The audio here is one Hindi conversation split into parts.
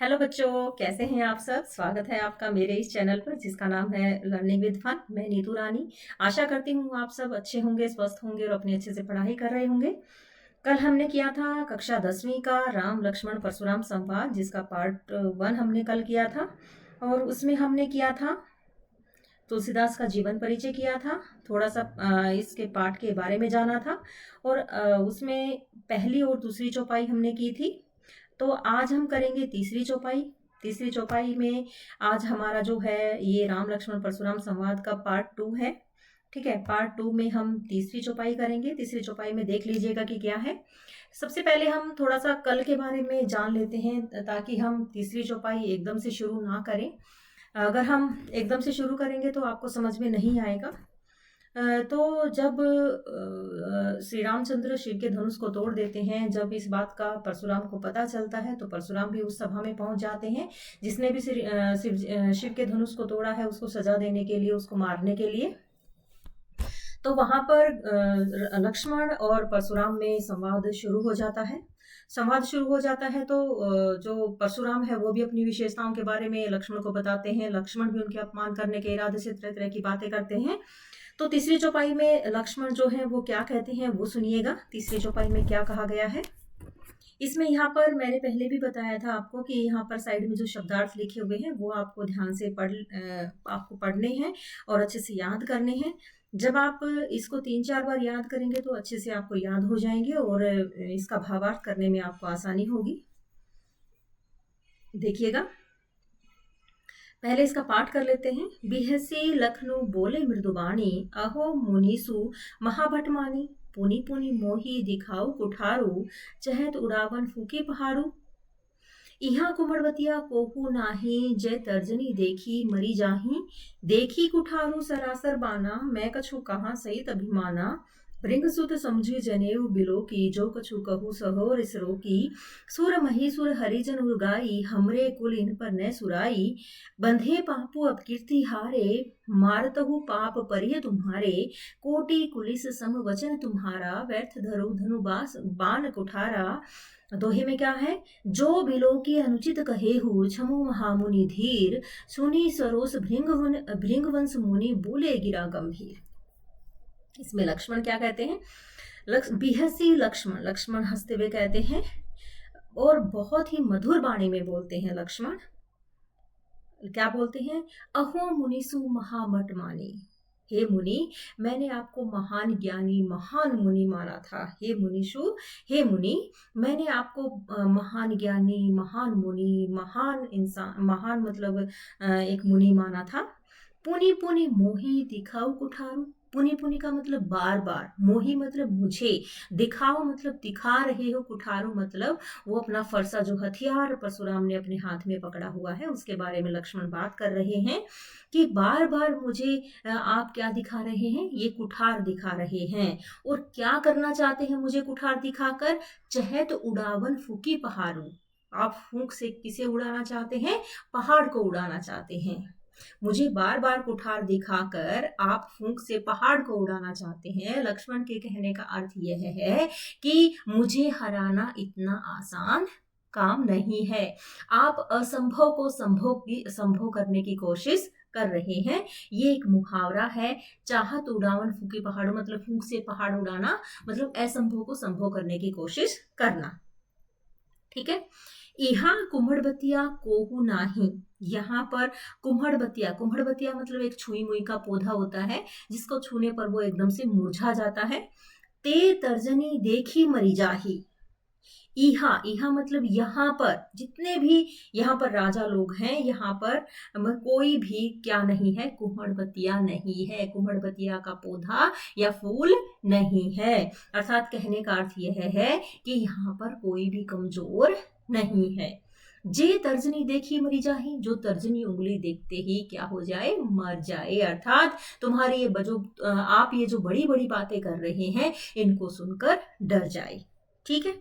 हेलो बच्चों, कैसे हैं आप सब। स्वागत है आपका मेरे इस चैनल पर जिसका नाम है लर्निंग विद फन। मैं नीतू रानी। आशा करती हूँ आप सब अच्छे होंगे, स्वस्थ होंगे और अपने अच्छे से पढ़ाई कर रहे होंगे। कल हमने किया था कक्षा 10वीं का राम लक्ष्मण परशुराम संवाद, जिसका पार्ट 1 हमने कल किया था। और उसमें हमने किया था तुलसीदास का जीवन परिचय किया था। थोड़ा सा इसके पाठ के बारे में जाना था। और उसमें पहली और दूसरी चौपाई हमने की थी। तो आज हम करेंगे तीसरी चौपाई। तीसरी चौपाई में आज हमारा जो है ये राम लक्ष्मण परशुराम संवाद का पार्ट 2 है। ठीक है, पार्ट 2 में हम तीसरी चौपाई करेंगे। तीसरी चौपाई में देख लीजिएगा कि क्या है। सबसे पहले हम थोड़ा सा कल के बारे में जान लेते हैं ताकि हम तीसरी चौपाई एकदम से शुरू ना करें। अगर हम एकदम से शुरू करेंगे तो आपको समझ में नहीं आएगा। तो जब श्री रामचंद्र शिव के धनुष को तोड़ देते हैं, जब इस बात का परशुराम को पता चलता है तो परशुराम भी उस सभा में पहुंच जाते हैं। जिसने भी शिव के धनुष को तोड़ा है उसको सजा देने के लिए, उसको मारने के लिए। तो वहां पर लक्ष्मण और परशुराम में संवाद शुरू हो जाता है। संवाद शुरू हो जाता है तो जो परशुराम है वो भी अपनी विशेषताओं के बारे में लक्ष्मण को बताते हैं। लक्ष्मण भी उनके अपमान करने के इरादे से तरह तरह की बातें करते हैं। तो तीसरी चौपाई में लक्ष्मण जो है वो क्या कहते हैं वो सुनिएगा। तीसरी चौपाई में क्या कहा गया है इसमें, यहाँ पर मैंने पहले भी बताया था आपको कि यहाँ पर साइड में जो शब्दार्थ लिखे हुए हैं वो आपको ध्यान से आपको पढ़ने हैं और अच्छे से याद करने हैं। जब आप इसको 3-4 बार याद करेंगे तो अच्छे से आपको याद हो जाएंगे और इसका भावार्थ करने में आपको आसानी होगी। देखिएगा, पहले इसका पाठ कर लेते हैं। बिहसी लखनऊ बोले मृदुबाणी, अहो मुनीसु महाभटमानी, पुनी पुनी मोही दिखाऊ कुठारू, चहत उड़ावन फूके पहाड़ू। इहा कुमड़वतिया कोहू नाही, जय तर्जनी देखी मरी जाही, देखी कुठारू सरासर बाना, मैं कछु कहाँ सहित अभिमाना। भृंग सुत समझी जनेऊ बिलो की, जो कछु कहू सहोर इसरो की। सुर मही सुर हरिजन उर्गाई, हमरे कुल इन पर न सुराई। बंधे पापू अपकीर्ति हारे, मारतहु पाप परिय तुम्हारे। कोटि कुलिस सम वचन तुम्हारा, व्यर्थ धरो धनु बान कुठारा। दोहे में क्या है, जो बिलो की अनुचित कहे हु, छमु महामुनि धीर, सुनी सरोस भृंगवंश मुनि, बोले गिरा गंभीर। इसमें लक्ष्मण क्या कहते हैं, बिहसी लक्ष्मण, लक्ष्मण हंसते हुए कहते हैं और बहुत ही मधुर वाणी में बोलते हैं। लक्ष्मण क्या बोलते हैं, अहो मुनिसु महामठ मानी, हे मुनि मैंने आपको महान ज्ञानी महान मुनि माना था। हे मुनिषु, हे मुनि मैंने आपको महान ज्ञानी महान मुनि महान इंसान, महान मतलब एक मुनि माना था। पुनि पुनि मोही दिखाऊ कुठारू, पुनि पुनि का मतलब बार बार, मोही मतलब मुझे, दिखाओ मतलब दिखा रहे हो, कुठारू मतलब वो अपना फरसा जो हथियार परशुराम ने अपने हाथ में पकड़ा हुआ है उसके बारे में लक्ष्मण बात कर रहे हैं कि बार बार मुझे आप क्या दिखा रहे हैं, ये कुठार दिखा रहे हैं। और क्या करना चाहते हैं मुझे कुठार दिखाकर, चहत उड़ावन फूकी पहाड़ू, आप फूंक से किसे उड़ाना चाहते हैं, पहाड़ को उड़ाना चाहते हैं। मुझे बार बार कुठार दिखाकर आप फूंक से पहाड़ को उड़ाना चाहते हैं। लक्ष्मण के कहने का अर्थ यह है कि मुझे हराना इतना आसान काम नहीं है। आप असंभव को संभव करने की कोशिश कर रहे हैं। ये एक मुहावरा है, चाहत उड़ावन फूके पहाड़ों, मतलब फूंक से पहाड़ उड़ाना मतलब असंभव को संभव करने की कोशिश करना। ठीक है, यहाँ कुम्हड़बतिया कोहू नाही, यहाँ पर कुम्हड़बतिया, कुम्हड़बतिया मतलब एक छुई मुई का पौधा होता है जिसको छूने पर वो एकदम से मुरझा जाता है। ते तर्जनी देखी मरी जाही, इहा, इहा मतलब यहाँ पर जितने भी यहाँ पर राजा लोग हैं, यहाँ पर कोई भी क्या नहीं है, कुम्हड़बतिया नहीं है, कुम्हड़बतिया का पौधा या फूल नहीं है। अर्थात कहने का अर्थ यह है कि यहाँ पर कोई भी कमजोर नहीं है। जे तर्जनी देखी मरी जाही, जो तर्जनी उंगली देखते ही क्या हो जाए, मर जाए। अर्थात तुम्हारी ये आप ये जो बड़ी बड़ी बातें कर रहे हैं इनको सुनकर डर जाए। ठीक है,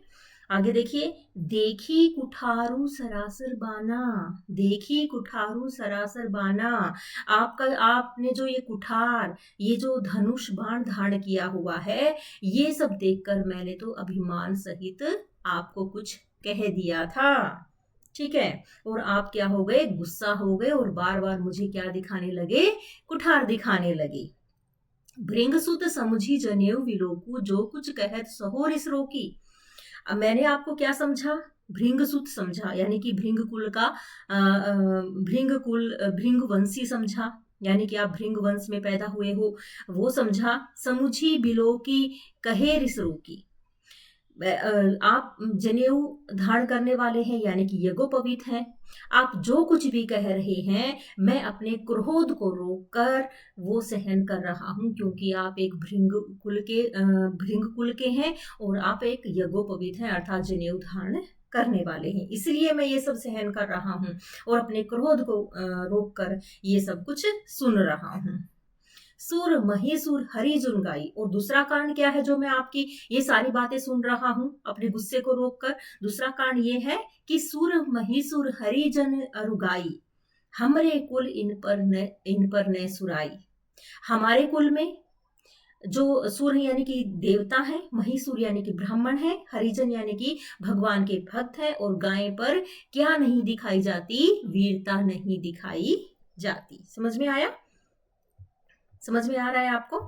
आगे देखिए, देखी कुठारू सरासर बाना, देखी कुठारू सरासर बाना, आपने जो ये कुठार, ये जो धनुष बाण धारण किया हुआ है, ये सब देखकर मैंने तो अभिमान सहित आपको कुछ कह दिया था। ठीक है। और आप क्या हो गए, गुस्सा हो गए और बार बार मुझे क्या दिखाने लगे, कुठार दिखाने लगे। भृंग सुत समझी जनेऊ विलोकू, जो कुछ कहत सहो रिस रोकी। अब मैंने आपको क्या समझा, भृंग सुत समझा, यानी कि भृंग कुल का भृंग कुल भृंग वंशी समझा, यानी कि आप भृंग वंश में पैदा हुए हो, वो समझा। समुझी बिलो की कहे रिस रोकी, आप जनेऊ धारण करने वाले हैं, यानी कि यज्ञोपवीत हैं। आप जो कुछ भी कह रहे हैं, मैं अपने क्रोध को रोककर वो सहन कर रहा हूं, क्योंकि आप एक भृंग कुल के हैं और आप एक यज्ञोपवीत हैं, अर्थात जनेऊ धारण करने वाले हैं। इसलिए मैं ये सब सहन कर रहा हूं और अपने क्रोध को रोककर ये सब कुछ सुन रहा हूं। सुर महीसुर हरि जुन गाई, और दूसरा कारण क्या है जो मैं आपकी ये सारी बातें सुन रहा हूं अपने गुस्से को रोककर, दूसरा कारण ये है कि सुर महीसुर हरिजन अरुगाई, हमरे कुल इन पर न सुराई। हमारे कुल में जो सूर्य यानी कि देवता है, महीसुर यानी कि ब्राह्मण है, हरिजन यानी कि भगवान के भक्त है, और गाय पर क्या नहीं दिखाई जाती, वीरता नहीं दिखाई जाती। समझ में आया, समझ में आ रहा है आपको?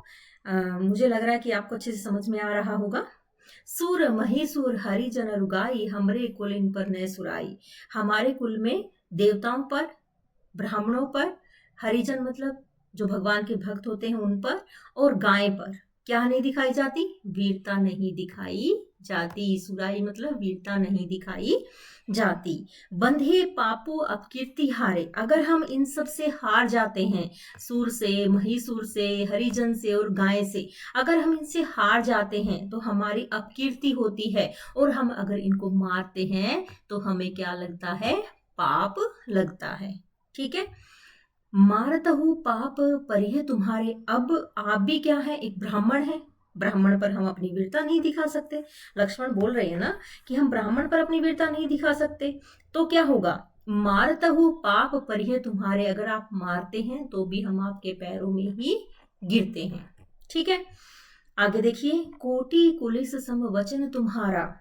मुझे लग रहा है कि आपको अच्छे से समझ में आ रहा होगा। सूर महीसुर हरिजन रुगाई, हमरे कुल इन पर न सुराई। हमारे कुल में देवताओं पर, ब्राह्मणों पर, हरिजन मतलब जो भगवान के भक्त होते हैं उन पर, और गाय पर क्या नहीं दिखाई जाती, वीरता नहीं दिखाई जाती। सुराई मतलब वीरता नहीं दिखाई जाती। बंधे पापो अपकीर्ति हारे, अगर हम इन सब से हार जाते हैं, सूर से, महीसुर से, हरिजन से और गाय से, अगर हम इनसे हार जाते हैं तो हमारी अपकीर्ति होती है, और हम अगर इनको मारते हैं तो हमें क्या लगता है, पाप लगता है। ठीक है। मारतहु पाप परिह तुम्हारे, अब आप भी क्या है, एक ब्राह्मण है, ब्राह्मण पर हम अपनी वीरता नहीं दिखा सकते। लक्ष्मण बोल रहे हैं ना कि हम ब्राह्मण पर अपनी वीरता नहीं दिखा सकते, तो क्या होगा, मारतहु पाप परिह तुम्हारे, अगर आप मारते हैं तो भी हम आपके पैरों में ही गिरते हैं। ठीक है। आगे देखिए, कोटि कुलिस सम वचन तुम्हारा।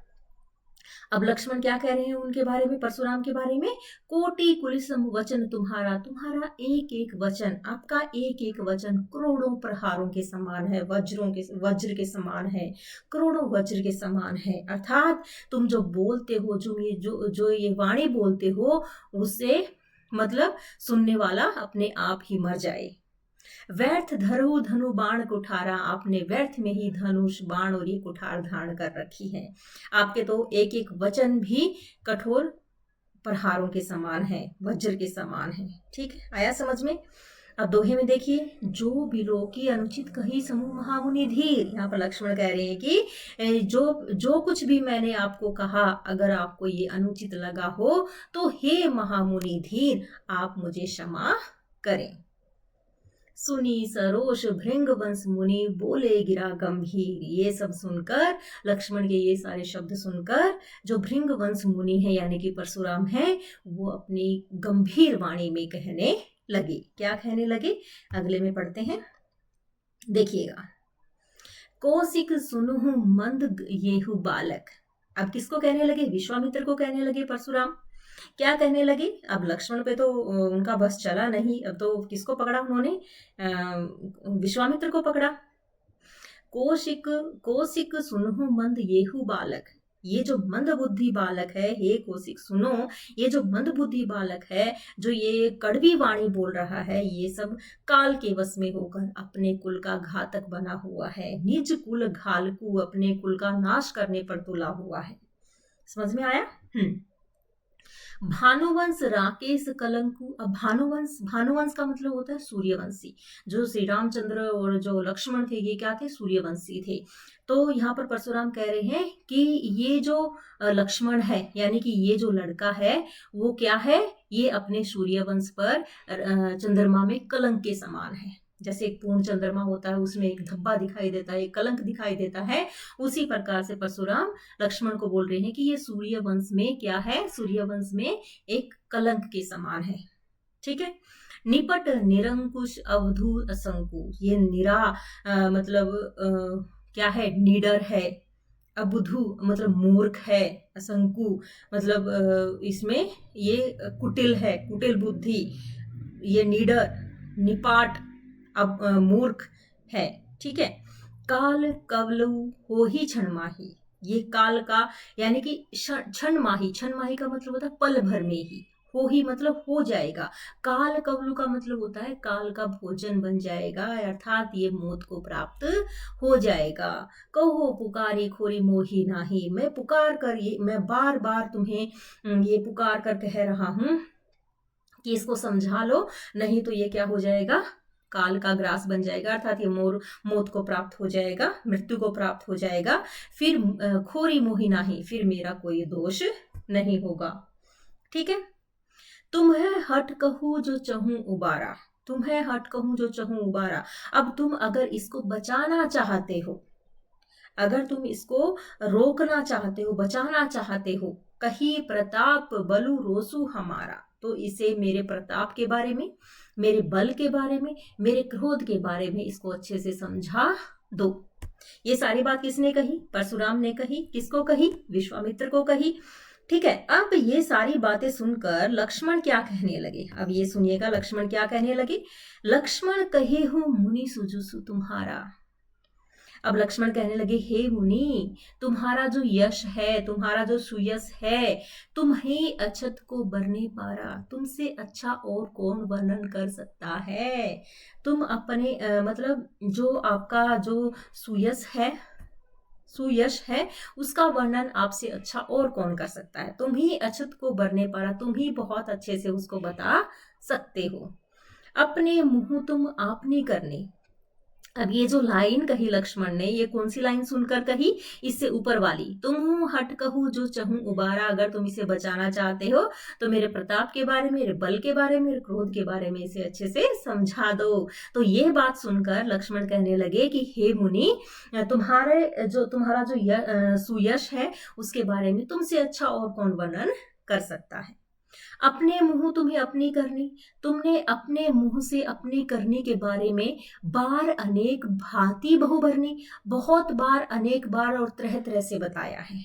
अब लक्ष्मण क्या कह रहे हैं उनके बारे में, परशुराम के बारे में, कोटि कुलिसम वचन तुम्हारा, तुम्हारा एक एक वचन, आपका एक एक वचन करोड़ों प्रहारों के समान है, वज्र के समान है, करोड़ों वज्र के समान है। अर्थात तुम जो बोलते हो, जो ये वाणी बोलते हो, उससे मतलब सुनने वाला अपने आप ही मर जाए। व्यर्थ धरु धनु बाण कुठारा, आपने व्यर्थ में ही धनुष बाण और ये कुठार धारण कर रखी है। आपके तो एक एक वचन भी कठोर प्रहारों के समान है, वज्र के समान है। ठीक है, आया समझ में? अब दोहे में देखिए, जो बिलो की अनुचित कही समूह महामुनि धीर, यहाँ पर लक्ष्मण कह रहे हैं कि जो कुछ भी मैंने आपको कहा, अगर आपको ये अनुचित लगा हो तो हे महामुनि धीर, आप मुझे क्षमा करें। सुनी सरोष भृंग वंश मुनि, बोले गिरा गंभीर। ये सब सुनकर, लक्ष्मण के ये सारे शब्द सुनकर, जो भृंग वंश मुनि है यानी कि परशुराम है, वो अपनी गंभीर वाणी में कहने लगे। क्या कहने लगे, अगले में पढ़ते हैं, देखिएगा। कौशिक सुनुहु मंद येहु बालक। अब किसको कहने लगे, विश्वामित्र को कहने लगे परशुराम। क्या कहने लगे, अब लक्ष्मण पे तो उनका बस चला नहीं, अब तो किसको पकड़ा उन्होंने, विश्वामित्र को पकड़ा। कौशिक कौशिक सुनहु मंद येहु बालक, ये जो मंद बुद्धि बालक है, हे कौशिक सुनो, ये जो मंद बुद्धि बालक है, जो ये कड़वी वाणी बोल रहा है, ये सब काल के वश में होकर अपने कुल का घातक बना हुआ है। निज कुल घालकू, अपने कुल का नाश करने पर तुला हुआ है। समझ में आया? भानुवंश राकेश कलंकु। अब भानुवंश का मतलब होता है सूर्यवंशी। जो श्री रामचंद्र और जो लक्ष्मण थे, ये क्या थे, सूर्यवंशी थे। तो यहाँ पर परशुराम कह रहे हैं कि ये जो लक्ष्मण है, यानी कि ये जो लड़का है, वो क्या है, ये अपने सूर्यवंश पर चंद्रमा में कलंक के समान है। जैसे एक पूर्ण चंद्रमा होता है, उसमें एक धब्बा दिखाई देता है, एक कलंक दिखाई देता है, उसी प्रकार से परशुराम लक्ष्मण को बोल रहे हैं कि ये सूर्यवंश में क्या है, सूर्यवंश में एक कलंक के समान है। ठीक है। निपट निरंकुश अवधू असंकु, ये निरा मतलब क्या है, निडर है, अबुधु मतलब मूर्ख है, असंकु मतलब इसमें ये कुटिल है, कुटिल बुद्धि, ये निडर, निपाट, अब मूर्ख है। ठीक है। काल कवलु हो ही क्षण माही, ये काल का यानी कि क्षण माही, क्षण माही का मतलब होता है पल भर में ही, हो ही मतलब हो जाएगा, काल कवलु का मतलब होता है काल का भोजन बन जाएगा, अर्थात ये मौत को प्राप्त हो जाएगा। कहो पुकारी खोरी मोही नाही, मैं पुकार कर, ये मैं बार बार तुम्हें ये पुकार कर कह रहा हूं कि इसको समझा लो, नहीं तो ये क्या हो जाएगा, काल का ग्रास बन जाएगा, अर्थात ये मौत को प्राप्त हो जाएगा, मृत्यु को प्राप्त हो जाएगा। फिर खोरी मोही नाही, फिर मेरा कोई दोष नहीं होगा। ठीक है। तुम्हें हट कहूं जो चहूं उबारा, तुम्हें हट कहूं जो चहूं उबारा। अब तुम अगर इसको बचाना चाहते हो, अगर तुम इसको रोकना चाहते हो, बचाना चाहते हो, कही प्रताप बलु रोसु हमारा, तो इसे मेरे प्रताप के बारे में, मेरे बल के बारे में, मेरे क्रोध के बारे में इसको अच्छे से समझा दो। ये सारी बात किसने कही? परशुराम ने कही। किसको कही? विश्वामित्र को कही। ठीक है। अब ये सारी बातें सुनकर लक्ष्मण क्या कहने लगे, अब ये सुनिएगा लक्ष्मण क्या कहने लगे। लक्ष्मण कहे हो मुनि सुजुसु तुम्हारा, अब लक्ष्मण कहने लगे हे मुनि, तुम्हारा जो यश है, तुम्हारा जो सुयश है, तुम्हें अछत को बरने पारा, तुमसे अच्छा और कौन वर्णन कर सकता है। तुम अपने मतलब जो आपका जो सुयश है, सुयश है, उसका वर्णन आपसे अच्छा और कौन कर सकता है। तुम ही अछत को बरने पारा, तुम ही बहुत अच्छे से उसको बता सकते हो। अपने मुंह तुम आपने करने, अब ये जो लाइन कही लक्ष्मण ने, ये कौन सी लाइन सुनकर कही? इससे ऊपर वाली, तुम हट कहूं जो चहूं उबारा, अगर तुम इसे बचाना चाहते हो तो मेरे प्रताप के बारे में, मेरे बल के बारे में, मेरे क्रोध के बारे में इसे अच्छे से समझा दो। तो ये बात सुनकर लक्ष्मण कहने लगे कि हे मुनि, तुम्हारा जो सुयश है उसके बारे में तुमसे अच्छा और कौन वर्णन कर सकता है। अपने मुंह तुम्हें अपनी करनी, तुमने अपने मुंह से अपनी करनी के बारे में बार अनेक भांति बहुबरनी, बहुत बार, अनेक बार और तरह तरह से बताया है।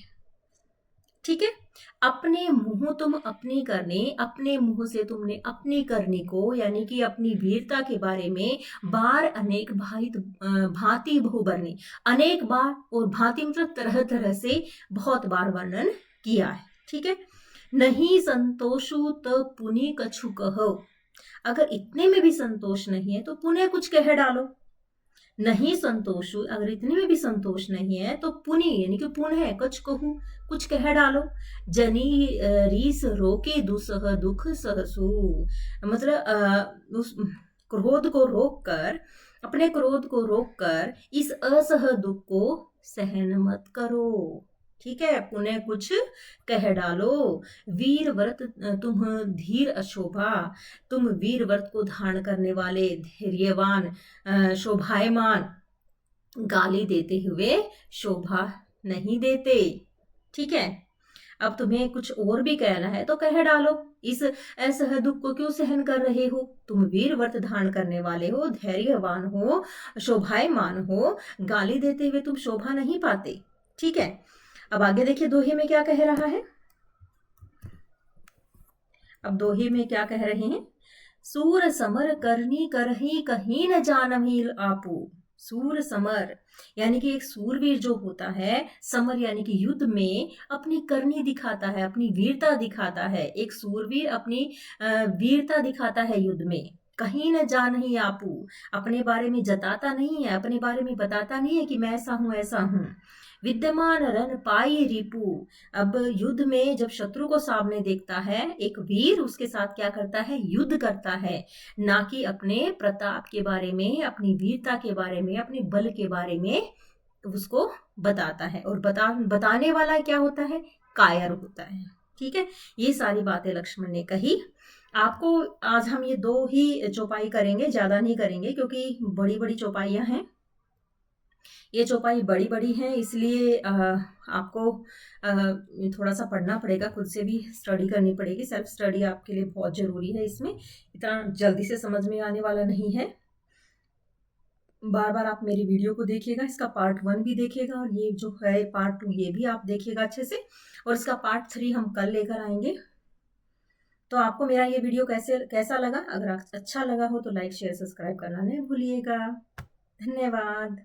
ठीक है। अपने मुंह तुम अपनी करने, अपने मुंह से तुमने अपनी करनी को यानी कि अपनी वीरता के बारे में बार अनेक भांति बहुबरनी, अनेक बार, और भांति मतलब तरह तरह से बहुत बार वर्णन किया है। ठीक है। नहीं संतोषु तो पुनि कछु कहो, अगर इतने में भी संतोष नहीं है तो पुनः कुछ कह डालो। नहीं संतोषु, अगर इतने में भी संतोष नहीं है तो पुनि यानी कि पुनः कुछ कहूं, कुछ कह डालो। जनी रीस रोके दुसह दुख सहसु, मतलब उस क्रोध को रोक कर, अपने क्रोध को रोक कर इस असह दुख को सहन मत करो। ठीक है। पुनः कुछ कह डालो। वीर व्रत तुम धीर अशोभा, तुम वीर व्रत को धारण करने वाले, धैर्यवान, शोभायमान, गाली देते हुए शोभा नहीं देते। ठीक है। अब तुम्हें कुछ और भी कहना है तो कह डालो। इस असह दुख को क्यों सहन कर रहे हो? तुम वीर व्रत धारण करने वाले हो, धैर्यवान हो, शोभायमान हो, गाली देते हुए तुम शोभा नहीं पाते। ठीक है। अब आगे देखिए दोहे में क्या कह रहा है। अब दोहे में क्या कह रहे हैं। सूर समर करनी करही कहीं न जानही आपू, सूर समर यानी कि एक सूरवीर जो होता है, समर यानी कि युद्ध में अपनी करनी दिखाता है, अपनी वीरता दिखाता है। एक सूरवीर अपनी वीरता दिखाता है युद्ध में। कहीं न जानही आपू, अपने बारे में जताता नहीं है, अपने बारे में बताता नहीं है कि मैं ऐसा हूं ऐसा हूं। विद्यमान रन पाई रिपु, अब युद्ध में जब शत्रु को सामने देखता है एक वीर, उसके साथ क्या करता है? युद्ध करता है, ना कि अपने प्रताप के बारे में, अपनी वीरता के बारे में, अपने बल के बारे में उसको बताता है। और बताने वाला क्या होता है? कायर होता है। ठीक है। ये सारी बातें लक्ष्मण ने कही। आपको आज हम ये 2 ही चौपाई करेंगे, ज्यादा नहीं करेंगे क्योंकि बड़ी बड़ी चौपाइयां हैं। ये चौपाई बड़ी बड़ी हैं, इसलिए आपको थोड़ा सा पढ़ना पड़ेगा, खुद से भी स्टडी करनी पड़ेगी। सेल्फ स्टडी आपके लिए बहुत जरूरी है, इसमें इतना जल्दी से समझ में आने वाला नहीं है। बार बार आप मेरी वीडियो को देखिएगा, इसका पार्ट 1 भी देखिएगा और ये जो है पार्ट 2 ये भी आप देखिएगा अच्छे से, और इसका पार्ट 3 हम कल लेकर आएंगे। तो आपको मेरा ये वीडियो कैसा लगा? अगर अच्छा लगा हो तो लाइक शेयर सब्सक्राइब करना नहीं भूलिएगा। धन्यवाद।